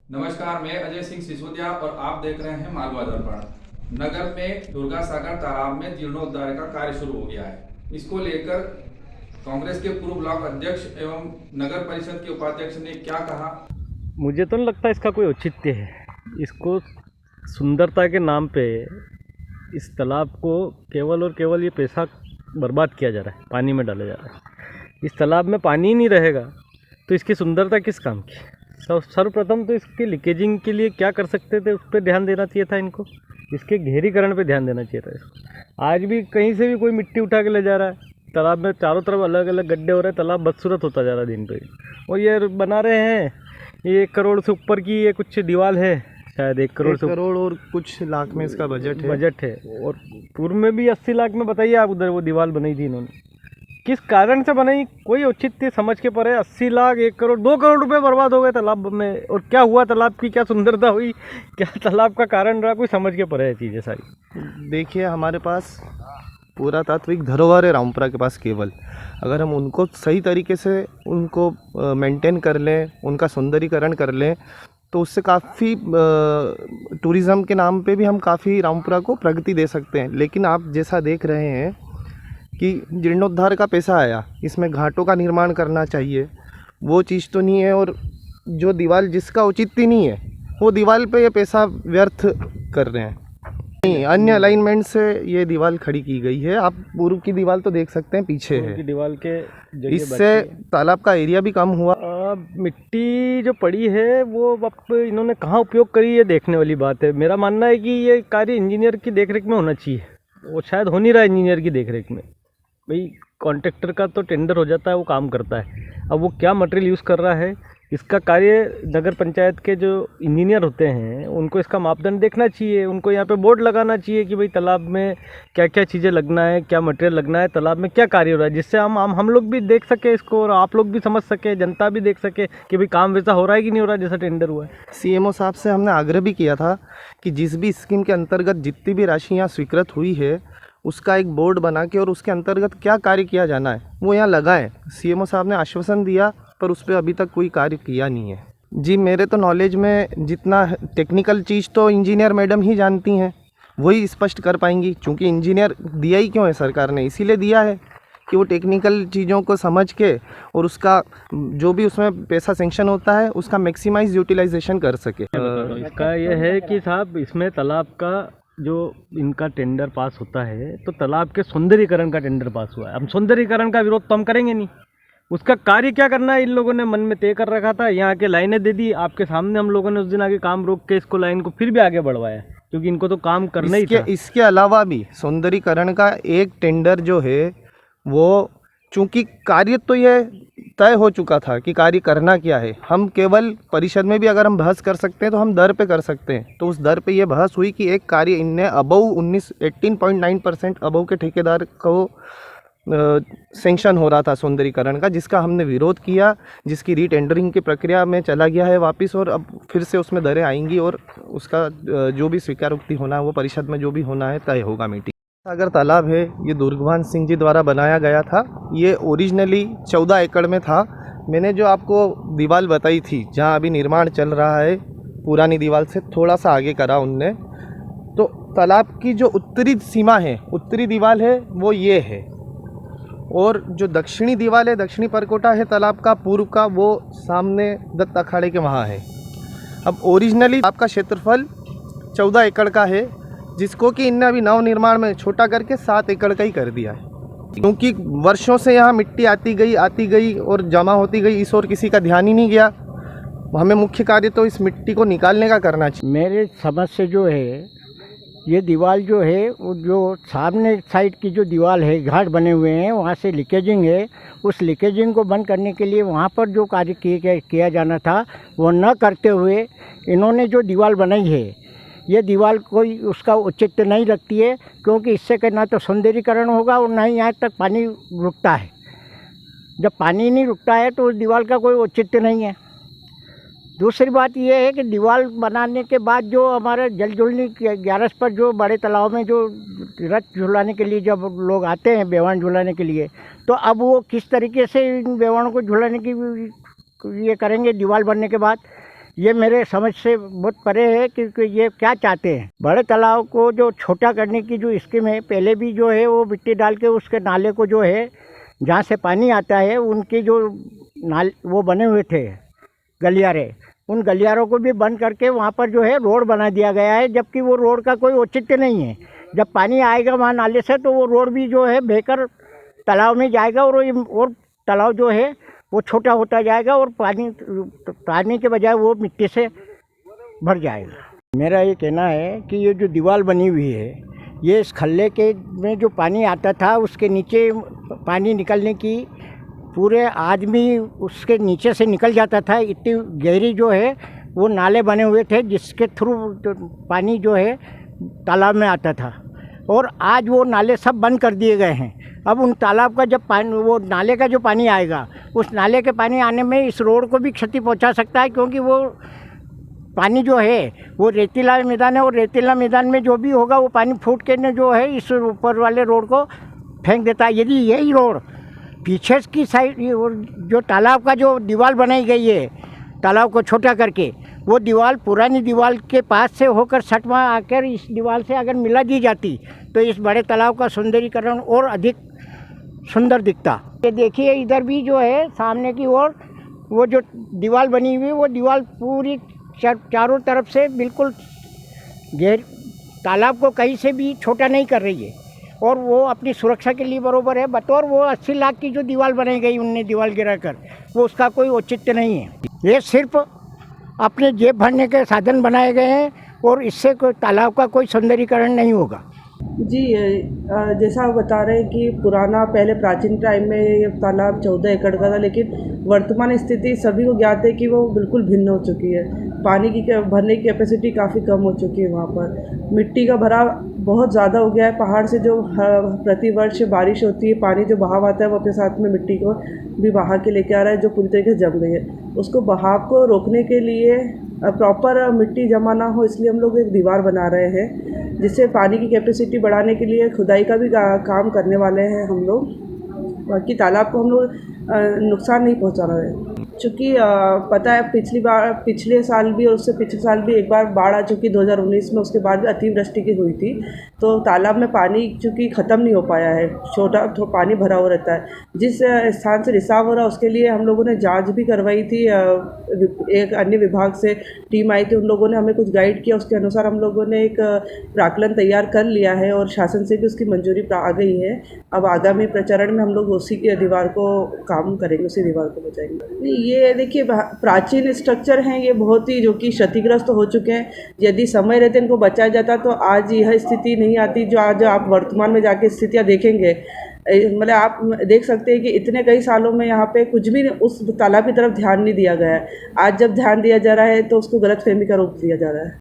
नमस्कार, मैं अजय सिंह सिसोदिया और आप देख रहे हैं मालवा दर्पण। नगर में दुर्गा सागर तालाब में जीर्णोद्धार का कार्य शुरू हो गया है। इसको लेकर कांग्रेस के पूर्व ब्लॉक अध्यक्ष एवं नगर परिषद के उपाध्यक्ष ने क्या कहा। मुझे तो नहीं लगता इसका कोई औचित्य है। इसको सुंदरता के नाम पे इस तालाब को केवल और केवल ये पैसा बर्बाद किया जा रहा है, पानी में डाला जा रहा है। इस तालाब में पानी ही नहीं रहेगा तो इसकी सुंदरता किस काम की। सर्वप्रथम तो इसके लीकेजिंग के लिए क्या कर सकते थे, उस पर ध्यान देना चाहिए था इनको। इसके गहरीकरण पे ध्यान देना चाहिए था इसको। आज भी कहीं से भी कोई मिट्टी उठा के ले जा रहा है, तालाब में चारों तरफ अलग अलग गड्ढे हो रहे हैं, तालाब बदसूरत होता जा रहा है दिन पे दिन। और ये बना रहे हैं, ये 1 करोड़ से ऊपर की ये कुछ दीवार है, शायद 1 करोड़ से 1 करोड़ और कुछ लाख में इसका बजट है। और पूर्व में भी 80 लाख में बताइए आप, उधर वो दीवार बनाई थी इन्होंने, किस कारण से बनाई, कोई औचित्य समझ के परे 80 लाख 1 करोड़ 2 करोड़ रुपए बर्बाद हो गए तालाब में। और क्या हुआ, तालाब की क्या सुंदरता हुई, क्या तालाब का कारण रहा, कोई समझ के परे है चीज़ें सारी। देखिए, हमारे पास पूरा तात्विक धरोहर है रामपुरा के पास। केवल अगर हम उनको सही तरीके से उनको मेंटेन कर लें, उनका सौंदर्यीकरण कर लें, तो उससे काफ़ी टूरिज़्म के नाम पे भी हम काफ़ी रामपुरा को प्रगति दे सकते हैं। लेकिन आप जैसा देख रहे हैं कि जीर्णोद्धार का पैसा आया, इसमें घाटों का निर्माण करना चाहिए, वो चीज़ तो नहीं है। और जो दीवार जिसका औचित्य नहीं है, वो दीवार पे ये पैसा व्यर्थ कर रहे हैं। नहीं, अन्य अलाइनमेंट से ये दीवार खड़ी की गई है। आप पूर्व की दीवार तो देख सकते हैं, पीछे उनकी है। दीवार के जगह इससे तालाब का एरिया भी कम हुआ। मिट्टी जो पड़ी है वो अब इन्होंने कहाँ उपयोग करी, ये देखने वाली बात है। मेरा मानना है कि ये कार्य इंजीनियर की देखरेख में होना चाहिए, वो शायद हो नहीं रहा इंजीनियर की देखरेख में। भाई कॉन्ट्रैक्टर का तो टेंडर हो जाता है, वो काम करता है, अब वो क्या मटेरियल यूज़ कर रहा है, इसका कार्य नगर पंचायत के जो इंजीनियर होते हैं उनको इसका मापदंड देखना चाहिए। उनको यहाँ पे बोर्ड लगाना चाहिए कि भाई तालाब में क्या क्या चीज़ें लगना है, क्या मटेरियल लगना है, तालाब में क्या कार्य हो रहा है, जिससे हम लोग भी देख सके इसको और आप लोग भी समझ सके, जनता भी देख सके कि भाई काम वैसा हो रहा है कि नहीं हो रहा है जैसा टेंडर हुआ है। सीएमओ साहब से हमने आग्रह भी किया था कि जिस भी स्कीम के अंतर्गत जितनी भी राशि यहाँ स्वीकृत हुई है, उसका एक बोर्ड बना के और उसके अंतर्गत क्या कार्य किया जाना है वो यहाँ लगाएं। सीएमओ साहब ने आश्वासन दिया, पर उस पर अभी तक कोई कार्य किया नहीं है। जी, मेरे तो नॉलेज में जितना टेक्निकल चीज़ तो इंजीनियर मैडम ही जानती हैं, वही स्पष्ट कर पाएंगी। क्योंकि इंजीनियर दिया ही क्यों है सरकार ने, इसीलिए दिया है कि वो टेक्निकल चीज़ों को समझ के और उसका जो भी उसमें पैसा सेंक्शन होता है उसका मैक्सिमाइज यूटिलाइजेशन कर सके। इसका ये है कि साहब, इसमें तालाब का जो इनका टेंडर पास होता है तो तालाब के सौंदर्यीकरण का टेंडर पास हुआ है। हम सौंदर्यीकरण का विरोध तो हम करेंगे नहीं, उसका कार्य क्या करना है इन लोगों ने मन में तय कर रखा था। यहाँ के लाइनें दे दी आपके सामने, हम लोगों ने उस दिन आगे काम रोक के इसको लाइन को फिर भी आगे बढ़वाया, क्योंकि इनको तो काम करना ही था। इसके अलावा भी सौंदर्यीकरण का एक टेंडर जो है वो, चूंकि कार्य तो ये तय हो चुका था कि कार्य करना क्या है, हम केवल परिषद में भी अगर हम बहस कर सकते हैं तो हम दर पे कर सकते हैं। तो उस दर पे ये बहस हुई कि एक कार्य इनने अबव 18.9% अबव के ठेकेदार को सेंक्शन हो रहा था सौंदर्यीकरण का, जिसका हमने विरोध किया, जिसकी रीटेंडरिंग की प्रक्रिया में चला गया है वापस, और अब फिर से उसमें दरें आएंगी और उसका जो भी स्वीकारोक्ति होना है वो परिषद में जो भी होना है तय होगा मीटिंग। सागर तालाब है, ये दुर्गवान सिंह जी द्वारा बनाया गया था। ये ओरिजिनली 14 एकड़ में था। मैंने जो आपको दीवार बताई थी जहाँ अभी निर्माण चल रहा है, पुरानी दीवार से थोड़ा सा आगे करा उनने, तो तालाब की जो उत्तरी सीमा है, उत्तरी दीवार है वो ये है, और जो दक्षिणी दीवार है, दक्षिणी परकोटा है तालाब का पूर्व का, वो सामने दत्त अखाड़े के वहाँ है। अब ओरिजिनली आपका क्षेत्रफल 14 एकड़ का है, जिसको कि इनने अभी नव निर्माण में छोटा करके 7 एकड़ का ही कर दिया है। क्योंकि वर्षों से यहाँ मिट्टी आती गई और जमा होती गई, इस ओर किसी का ध्यान ही नहीं गया। हमें मुख्य कार्य तो इस मिट्टी को निकालने का करना चाहिए। मेरे समझ से जो है, ये दीवार जो है वो जो सामने साइड की जो दीवार है, घाट बने हुए हैं, वहाँ से लीकेजिंग है। उस लीकेजिंग को बंद करने के लिए वहाँ पर जो कार्य किया जाना था वो न करते हुए इन्होंने जो दीवार बनाई है, ये दीवार कोई उसका औचित्य नहीं रखती है। क्योंकि इससे कि ना तो सौंदर्यीकरण होगा और ना ही यहाँ तक पानी रुकता है। जब पानी नहीं रुकता है तो उस दीवार का कोई औचित्य नहीं है। दूसरी बात यह है कि दीवार बनाने के बाद जो हमारे जल झूलने ग्यारस पर जो बड़े तालाब में जो रथ झुलाने के लिए जब लोग आते हैं बेवान झुलाने के लिए, तो अब वो किस तरीके से इन बेवानों को झुलाने की ये करेंगे दीवार बनने के बाद। ये मेरे समझ से बहुत परे है, क्योंकि ये क्या चाहते हैं, बड़े तालाब को जो छोटा करने की जो स्कीम है, पहले भी जो है वो मिट्टी डाल के उसके नाले को जो है जहाँ से पानी आता है उनके जो वो बने हुए थे गलियारे, उन गलियारों को भी बंद करके वहाँ पर जो है रोड बना दिया गया है, जबकि वो रोड का कोई औचित्य नहीं है। जब पानी आएगा वहाँ नाले से तो वो रोड भी जो है बहकर तालाब में जाएगा और तालाब जो है वो छोटा होता जाएगा और पानी के बजाय वो मिट्टी से भर जाएगा। मेरा ये कहना है कि ये जो दीवार बनी हुई है, ये इस खल्ले के में जो पानी आता था उसके नीचे पानी निकलने की पूरे आदमी उसके नीचे से निकल जाता था, इतनी गहरी जो है वो नाले बने हुए थे जिसके थ्रू पानी जो है तालाब में आता था। और आज वो नाले सब बंद कर दिए गए हैं। अब उन तालाब का जब पानी, वो नाले का जो पानी आएगा, उस नाले के पानी आने में इस रोड को भी क्षति पहुंचा सकता है, क्योंकि वो पानी जो है वो रेतीला मैदान है और रेतीला मैदान में जो भी होगा वो पानी फूट के न जो है इस ऊपर वाले रोड को फेंक देता है। यदि यही रोड पीछे की साइड जो तालाब का जो दीवार बनाई गई है, तालाब को छोटा करके, वो दीवार पुरानी दीवार के पास से होकर सटवा आकर इस दीवार से अगर मिला दी जाती तो इस बड़े तालाब का सौंदर्यीकरण और अधिक सुंदर दिखता। ये देखिए इधर भी जो है सामने की ओर वो जो दीवार बनी हुई, वो दीवार पूरी चारों तरफ से बिल्कुल तालाब को कहीं से भी छोटा नहीं कर रही है और वो अपनी सुरक्षा के लिए बरोबर है। बतौर वो 80 लाख की जो दीवार बनाई गई उनने दीवार गिरा कर, वो उसका कोई औचित्य नहीं है। ये सिर्फ अपने जेब भरने के साधन बनाए गए हैं और इससे कोई तालाब का कोई सौंदर्यीकरण नहीं होगा। जी, जैसा आप बता रहे हैं कि पुराना पहले प्राचीन टाइम में ये तालाब 14 एकड़ का था, लेकिन वर्तमान स्थिति सभी को ज्ञात है कि वो बिल्कुल भिन्न हो चुकी है। पानी की भरने की कैपेसिटी काफ़ी कम हो चुकी है। वहाँ पर मिट्टी का भराव बहुत ज़्यादा हो गया है। पहाड़ से जो प्रतिवर्ष बारिश होती है, पानी जो बहाव आता है वो अपने साथ में मिट्टी को भी बहा के लेके आ रहा है, जो पूरी तरीके से जम गई है। उसको बहाव को रोकने के लिए प्रॉपर मिट्टी जमा ना हो, इसलिए हम लोग एक दीवार बना रहे हैं, जिससे पानी की कैपेसिटी बढ़ाने के लिए खुदाई का भी काम करने वाले हैं हम लोग। बाकी तालाब को हम लोग नुकसान नहीं पहुंचा रहे हैं। चूँकि पता है पिछले साल भी और उससे पिछले साल भी एक बार बाढ़ आ चुकी 2019 में, उसके बाद भी अतिवृष्टि की हुई थी, तो तालाब में पानी चूँकि ख़त्म नहीं हो पाया है, छोटा पानी भरा हुआ रहता है। जिस स्थान से रिसाव हो रहा है उसके लिए हम लोगों ने जांच भी करवाई थी। एक अन्य विभाग से टीम आई थी, उन लोगों ने हमें कुछ गाइड किया, उसके अनुसार हम लोगों ने एक प्राक्कलन तैयार कर लिया है और शासन से भी उसकी मंजूरी आ गई है। अब आगामी प्रचरण में हम लोग उसी की दीवार को काम करेंगे, उसी दीवार को बचाएंगे। ये देखिए प्राचीन स्ट्रक्चर हैं, ये बहुत ही जो कि क्षतिग्रस्त हो चुके हैं। यदि समय रहते इनको बचाया जाता तो आज यह स्थिति नहीं आती जो आज आप वर्तमान में जाके स्थितियाँ देखेंगे। मतलब आप देख सकते हैं कि इतने कई सालों में यहाँ पे कुछ भी उस तालाब की तरफ ध्यान नहीं दिया गया है। आज जब ध्यान दिया जा रहा है तो उसको गलतफहमी का रूप दिया जा रहा है।